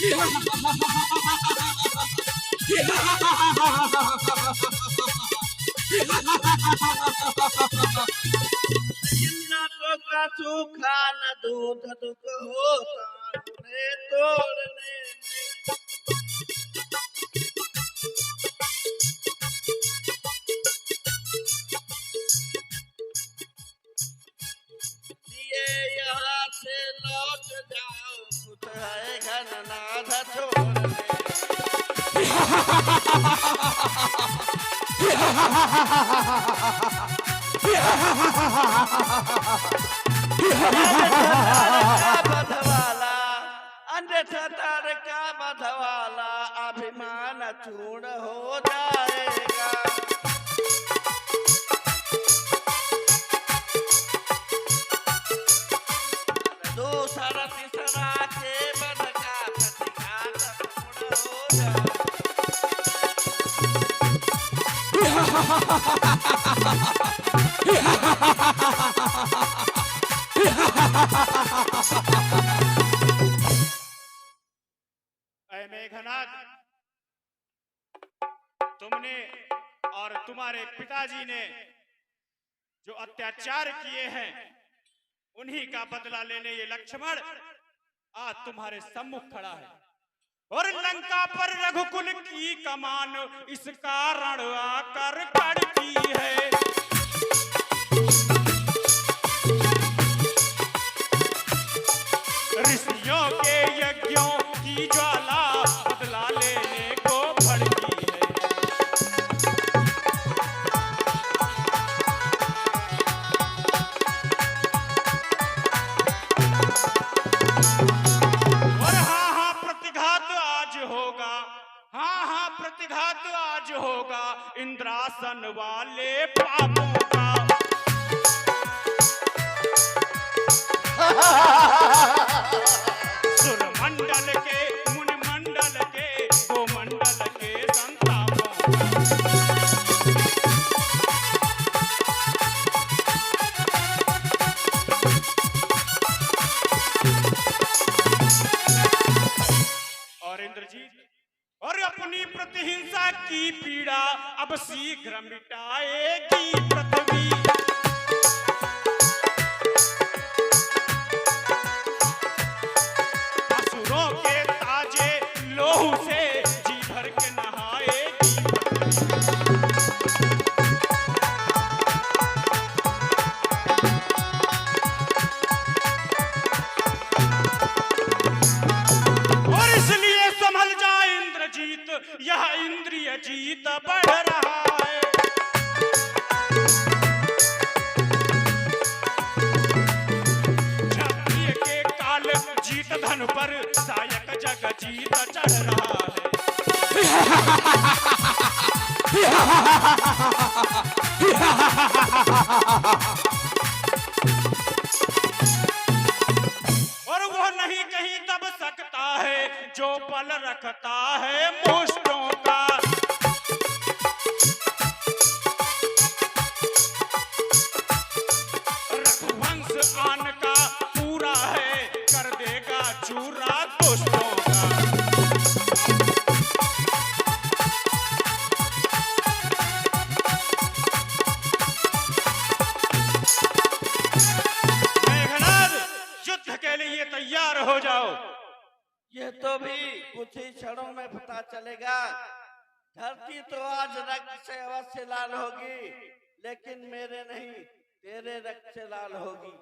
जिन्ना तो का सूखा न दूध दुख होता रे तोड़ने में। दिए यहाँ से लौट जाओ कुछ है घननाथ छोड़ने। मधवाला अन्यथा तार का मधवाला अभिमान चूर्ण हो जाएगा। दूसरा तीसरा के बन का प्रतिघात पूर्ण हो जाए। ऐ मेघनाद, तुमने और तुम्हारे पिताजी ने जो अत्याचार किए हैं उन्हीं का बदला लेने ये लक्ष्मण आज तुम्हारे सम्मुख खड़ा है। और लंका पर रघुकुल की कमान इस कारण आकर कड़की है। ऋषियों के यज्ञों की ज्वाला बदला लेने को भड़की है। और हाँ प्रतिघात आज होगा, हाँ प्रतिघात आज होगा इंद्रासन वाले पापों का। सुरमंडल के मुनिमंडल के गोमंडल के संतापों और इंद्रजीत और अपनी प्रतिहिंसा की पीड़ा अब शीघ्र मिटाएगी पृथ्वी। असुरों के ताजे लोहू से जी भर के नहाएगी और इसलिए संभल जा इंद्रजीत, यह इंद्रिय जीत बढ़ रहा है। क्षत्रिय के काल जीत धन पर सायक जग जीत चढ़ रहा है। और वो नहीं कहीं दब सकता है जो बल रखता है मुष्टों का। रघुवंश आन का पूरा है कर देगा चूरा दुष्टों का। मेघनाद, युद्ध के लिए तैयार हो जाओ। ये तो भी कुछ ही क्षणों में पता चलेगा। धरती तो आज रक्त से अवश्य लाल होगी, लेकिन मेरे नहीं तेरे रक्त से लाल होगी।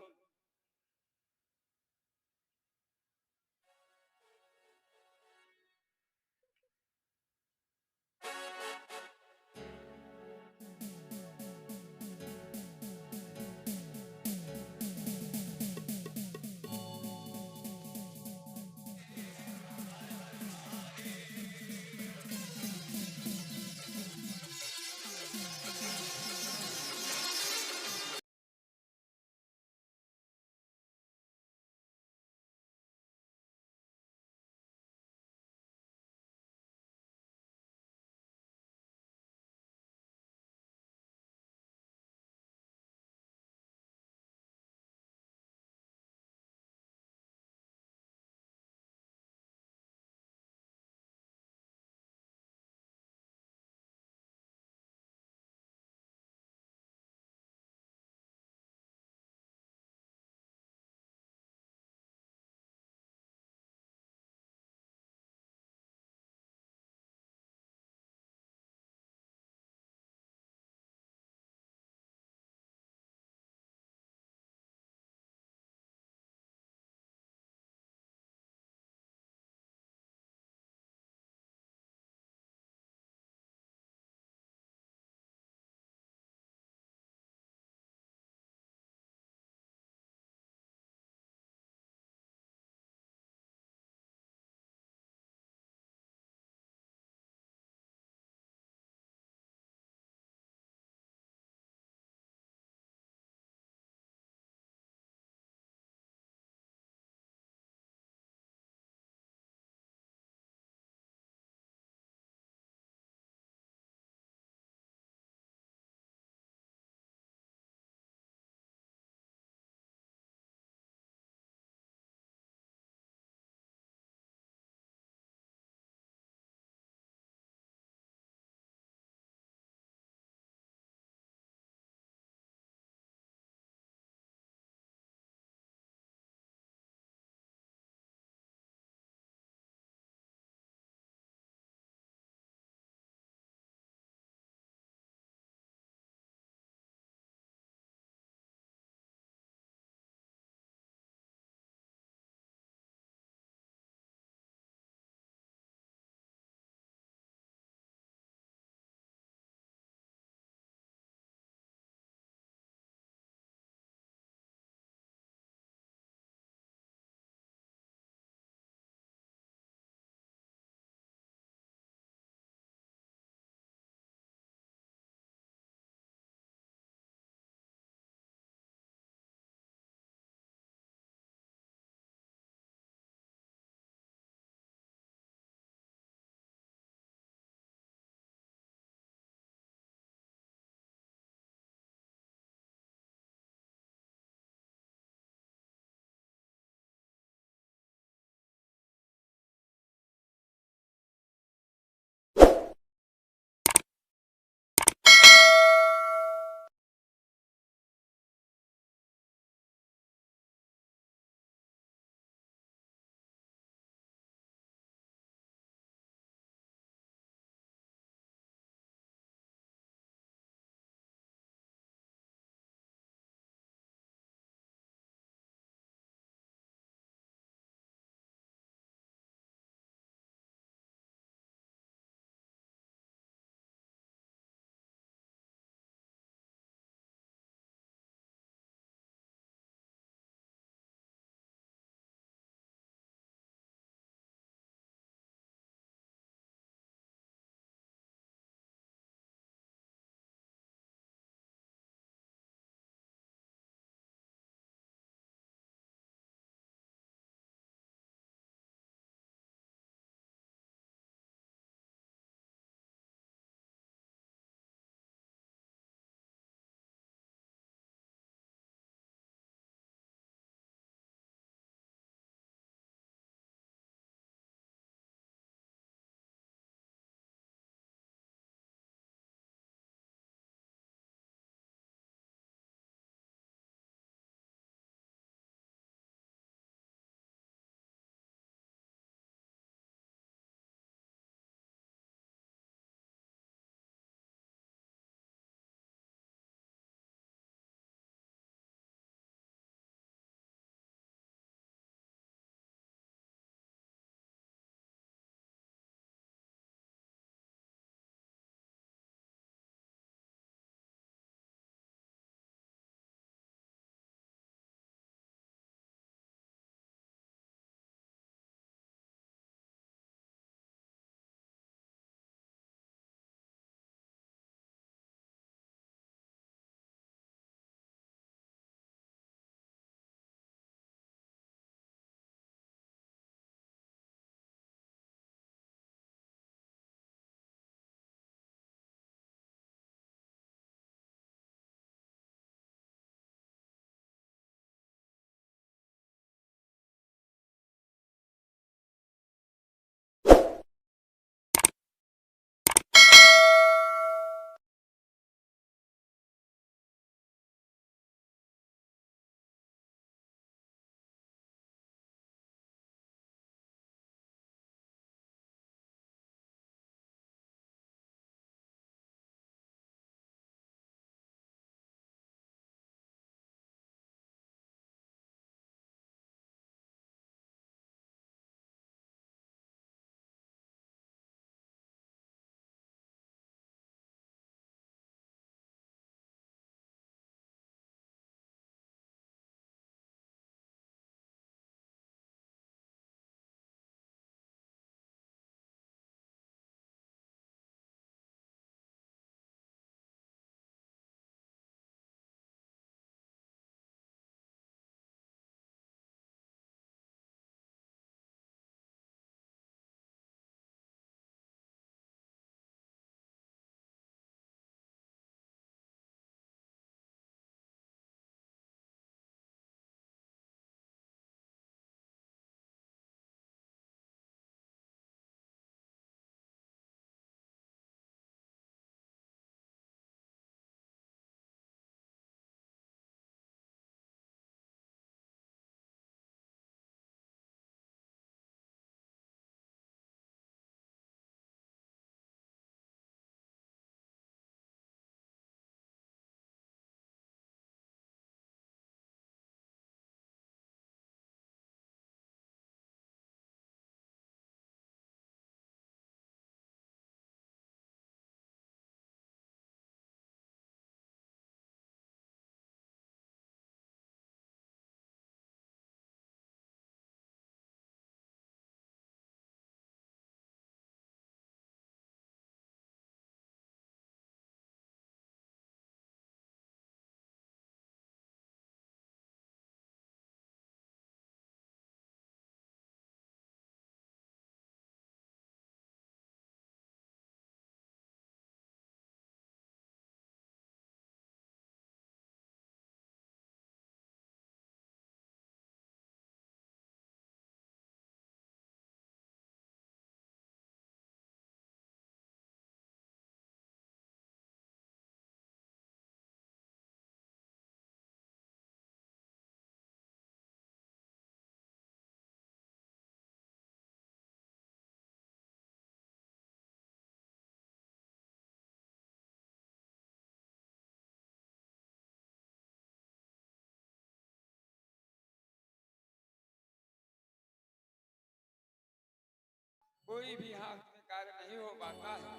कोई भी हाथ में कार्य नहीं हो पाता है।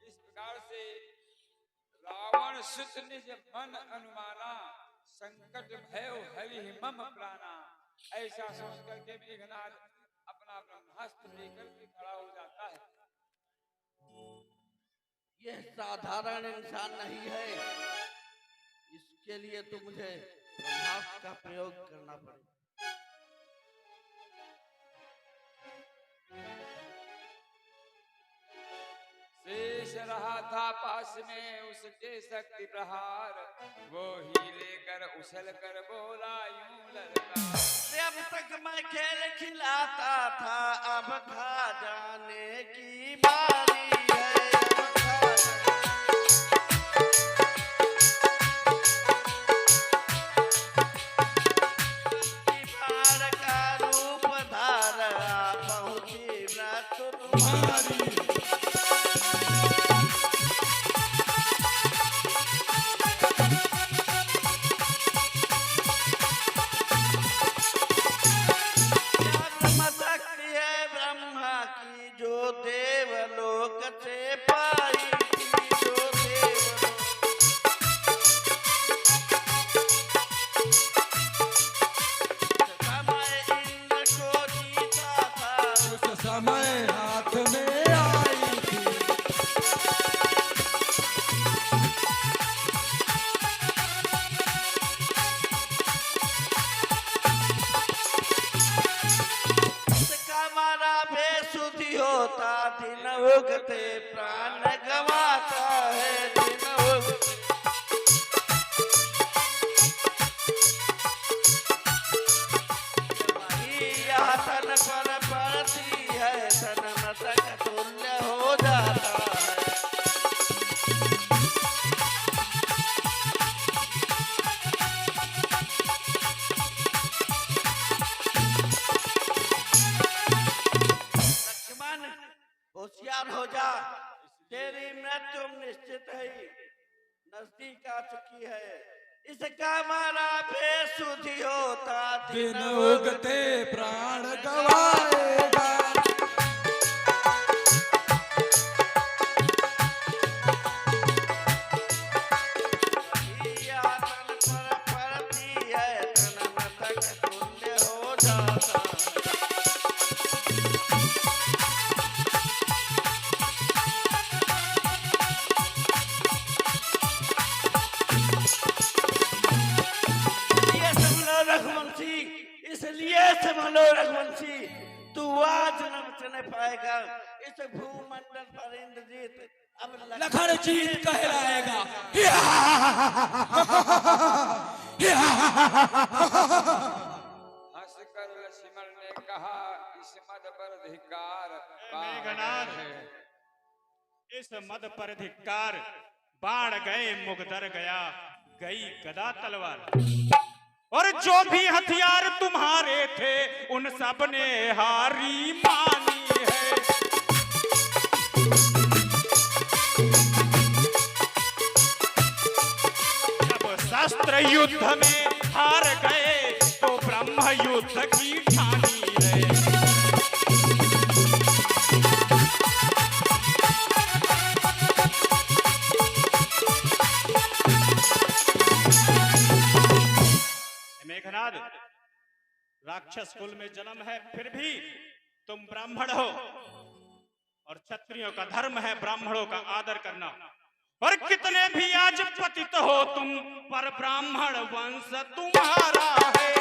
इस प्रकार से रावण सुत निज मन अनुमाना, संकट भय हरि मम प्राणा, ऐसा सोच करके मेघनाथ अपना ब्रह्मास्त्र लेकर के खड़ा हो जाता है। यह साधारण इंसान नहीं है, इसके लिए तो मुझे ब्रह्मास्त्र का प्रयोग करना पड़ेगा। शेष रहा था पास में उसके शक्ति प्रहार, वो ही लेकर उछल कर बोला यूं ललकार। अब तक मैं खेल खिलाता था, अब खा जाने की बारी है। अब खा बाढ़ का रूप धारा पहुंची व्रत तुम्हारी। जो देवलोक से पाई थी, जो देवलोक समय इंद्र को जीता था, उस समय हाथ में आई थी। हमारा बेसुधी होता, दिन उगते प्राण गवाता है, दिन उगते। वही यह तन पर पड़ती है, तन मस्तक तुल्य हो जाता है। होशियार हो जा, तेरी मृत्यु निश्चित है, नजदीक आ चुकी है। इसका मारा बेसुधी होता, दिन उगते प्राण गवाएगा। यह तन पर पड़ती है, तन मस्तक तुल्य हो जाता है। इसलिए संभलो रघुवंशी, तू आज न बचने पाएगा। इस भूमंडल पर इंद्रजीत अब लखन जीत कहलाएगा। हंसकर लक्ष्मण ने कहा, इस मद पर धिक्कार मेघनाद, इस मद पर धिक्कार, बाण गए मुगदर गया, गई गदा तलवार, और जो भी हथियार तुम्हारे थे उन सब ने हारी मानी है। जब शस्त्र युद्ध में हार गए तो ब्रह्म युद्ध की ठानी है। मेघनाद, राक्षस कुल में जन्म है, फिर भी तुम ब्राह्मण हो और क्षत्रियों का धर्म है ब्राह्मणों का आदर करना। पर कितने भी आज पतित हो तुम, पर ब्राह्मण वंश तुम्हारा है।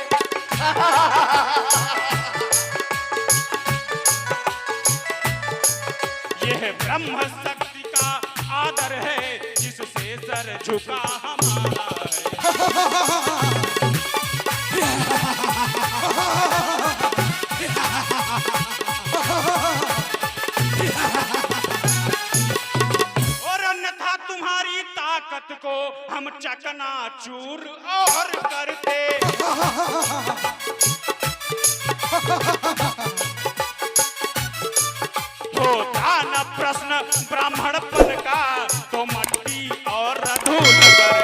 यह ब्रह्म शक्ति का आदर है, जिससे सर झुका हमारा है। और अन्यथा तुम्हारी ताकत को हम चकनाचूर और करते। होता न प्रश्न ब्राह्मणपन का, तो मट्टी और धूल कर।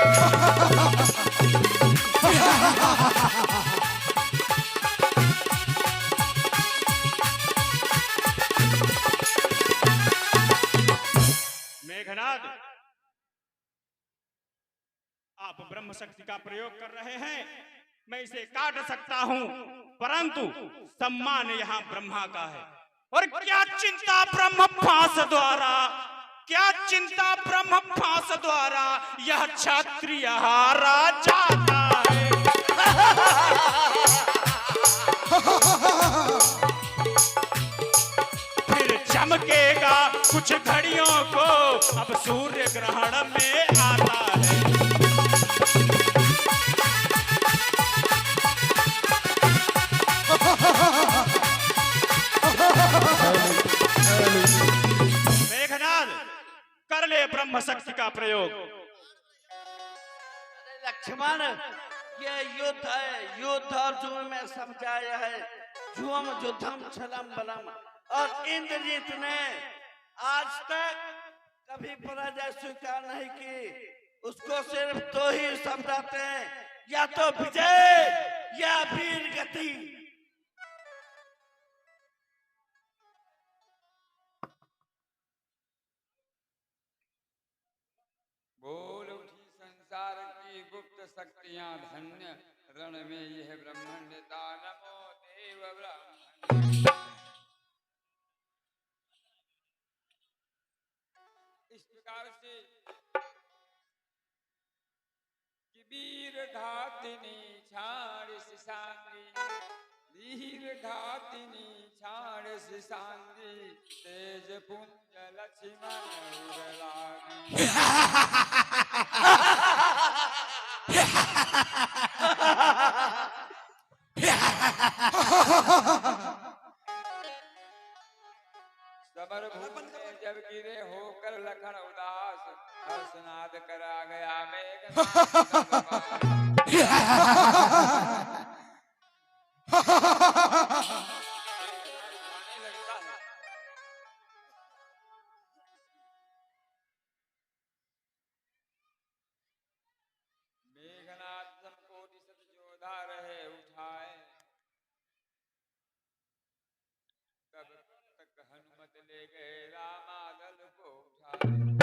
ब्रह्म शक्ति का प्रयोग कर रहे हैं, मैं इसे काट सकता हूं, परंतु सम्मान यहाँ ब्रह्मा का है। और क्या चिंता ब्रह्म फांस द्वारा, क्या चिंता ब्रह्म फांस द्वारा, यह क्षत्रिय हारा जाता है। फिर चमकेगा कुछ घड़ियों को, अब सूर्य ग्रहण में आता है। मेघनाद, कर ले ब्रह्म शक्ति का प्रयोग। अरे लक्ष्मण, ये युद्ध है, युद्ध और जुए में समझाया है, जुअम युद्धम छलम बलम। और इंद्रजीत ने आज तक कभी पराजय स्वीकार नहीं की। उसको सिर्फ दो ही शब्द आते हैं, या तो विजय या वीर गति। बोल उठी संसार की गुप्त शक्तियां धन्य, रण में यह ब्रह्मण्यता, नमो देव ब्रह्मण्य। इस प्रकार से कि वीर घातिनी छाड़ सिसांगी, वीर घातिनी छाड़ सिसांगी, तेज पुंज लक्ष्मण उड़लागी। समर भूमि में जब गिरे होकर लखन उदास, हर्षनाद करा गया मेघनाद। लगता है मेघनाद समकोटि सत जोधा रहे उठाए, तब तक हनुमत ले गए रामादल को उठाए।